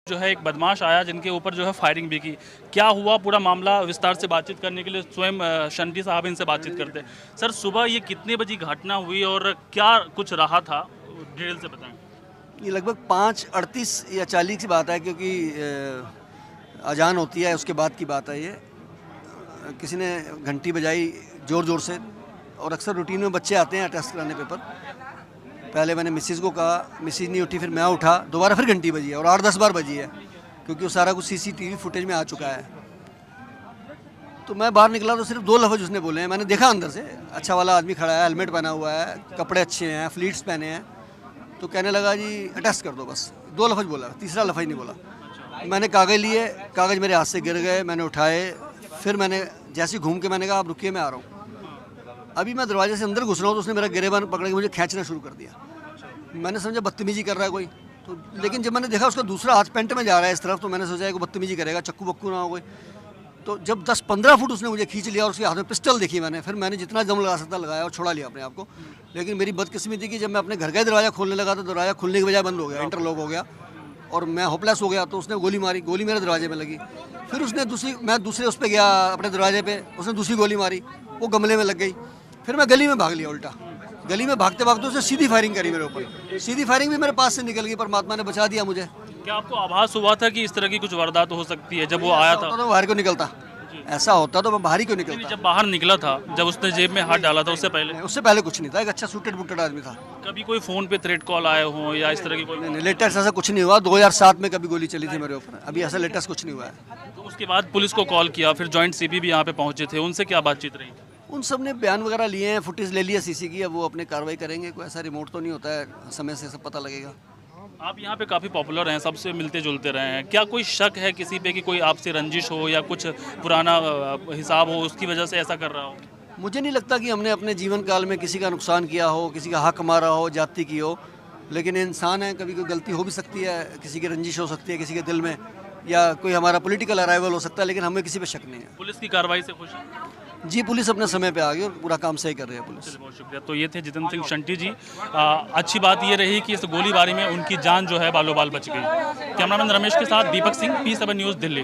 जो है एक बदमाश आया जिनके ऊपर जो है फायरिंग भी की। क्या हुआ पूरा मामला विस्तार से बातचीत करने के लिए स्वयं शंटी साहब इनसे बातचीत करते हैं। सर, सुबह ये कितने बजे घटना हुई और क्या कुछ रहा था, डिटेल से बताएं। ये लगभग 5:38 या 40 की बात है, क्योंकि अजान होती है उसके बाद की बात है ये। किसी ने घंटी बजाई ज़ोर ज़ोर से, और अक्सर रूटीन में बच्चे आते हैं टेस्ट कराने पेपर। पहले मैंने मिसिज़ को कहा, मिसिज़ नहीं उठी, फिर मैं उठा, दोबारा फिर घंटी बजी है और 8-10 बार बजी है, क्योंकि वो सारा कुछ सीसीटीवी फुटेज में आ चुका है। तो मैं बाहर निकला तो सिर्फ 2 लफ्ज़ उसने बोले हैं। मैंने देखा अंदर से अच्छा वाला आदमी खड़ा है, हेलमेट पहना हुआ है, कपड़े अच्छे हैं, फ्लीट्स पहने हैं। तो कहने लगा जी अटेस्ट कर दो, बस 2 लफ्ज़ बोला, तीसरा लफ्ज़ नहीं बोला। मैंने कागज़ लिए, कागज़ मेरे हाथ से गिर गए, मैंने उठाए। फिर मैंने जैसे ही घूम के मैंने कहा आप रुकिए, मैं आ रहा हूँ। अभी मैं दरवाजे से अंदर घुस रहा हूँ तो उसने मेरा गिरेबान पकड़ के मुझे खींचना शुरू कर दिया। मैंने समझा बदतमीजी कर रहा है कोई, तो लेकिन जब मैंने देखा उसका दूसरा हाथ पेंट में जा रहा है इस तरफ, तो मैंने सोचा कि बदतमीजी करेगा, चक्कू बक्कू ना हो कोई। तो जब 10-15 फुट उसने मुझे खींच लिया और उसके हाथ में पिस्टल देखी मैंने, फिर मैंने जितना दम लगा सकता लगाया और छोड़ा लिया अपने आप को। लेकिन मेरी बदकिस्मती कि जब मैं अपने घर का दरवाज़ा खोलने लगा तो दरवाज़ा खुलने की बजाय बंद हो गया, इंटरलॉक हो गया और मैं होपलेस हो गया। तो उसने गोली मारी, गोली मेरे दरवाजे में लगी। फिर उसने मैं दूसरे उस पर गया अपने दरवाजे पे, उसने दूसरी गोली मारी, वो गमले में लग गई। फिर मैं गली में भाग लिया उल्टा। गली में भागते भागते उसने सीधी फायरिंग करी मेरे ऊपर। सीधी फायरिंग भी मेरे पास से निकल गई, परमात्मा ने बचा दिया मुझे। क्या आपको आभास हुआ था कि इस तरह की कुछ वारदात हो सकती है? जब वो आया था तो बाहर क्यों निकलता? ऐसा होता तो मैं बाहर ही क्यों निकलता? जब बाहर निकला था, जब उसने जेब में हाथ डाला था, उससे पहले कुछ नहीं था, एक अच्छा सूटेड बूटेड आदमी था। कभी कोई फोन पे थ्रेट कॉल आए हों या इस तरह की कोई? नहीं, लेटेस्ट ऐसा कुछ नहीं हुआ। 2007 में कभी गोली चली थी मेरे ऊपर, अभी ऐसा लेटेस्ट कुछ नहीं हुआ है। तो उसके बाद पुलिस को कॉल किया, फिर जॉइंट सीपी भी यहाँ पे पहुंचे थे, उनसे क्या बातचीत रही? उन सब ने बयान वगैरह लिए हैं, फुटेज ले लिया सीसी की, अब वो अपने कार्रवाई करेंगे। कोई ऐसा रिमोट तो नहीं होता है, समय से सब पता लगेगा। आप यहाँ पे काफ़ी पॉपुलर हैं, सबसे मिलते जुलते रहे हैं, क्या कोई शक है किसी पे कि कोई आपसे रंजिश हो या कुछ पुराना हिसाब हो, उसकी वजह से ऐसा कर रहा हो? मुझे नहीं लगता कि हमने अपने जीवन काल में किसी का नुकसान किया हो, किसी का हक मारा हो, जाति की हो। लेकिन इंसान है, कभी कोई गलती हो भी सकती है, किसी की रंजिश हो सकती है किसी के दिल में, या कोई हमारा पॉलिटिकल अराइवल हो सकता है, लेकिन हमें किसी पे शक नहीं है। पुलिस की कार्रवाई से खुश हैं? जी, पुलिस अपने समय पे आ गई और पूरा काम सही कर रही है पुलिस। चलिए, बहुत शुक्रिया। तो ये थे जितेंद्र सिंह शंटी जी। अच्छी बात ये रही कि इस गोलीबारी में उनकी जान जो है बालो बाल बच गई। कैमरामैन रमेश के साथ दीपक सिंह, P7 न्यूज़, दिल्ली।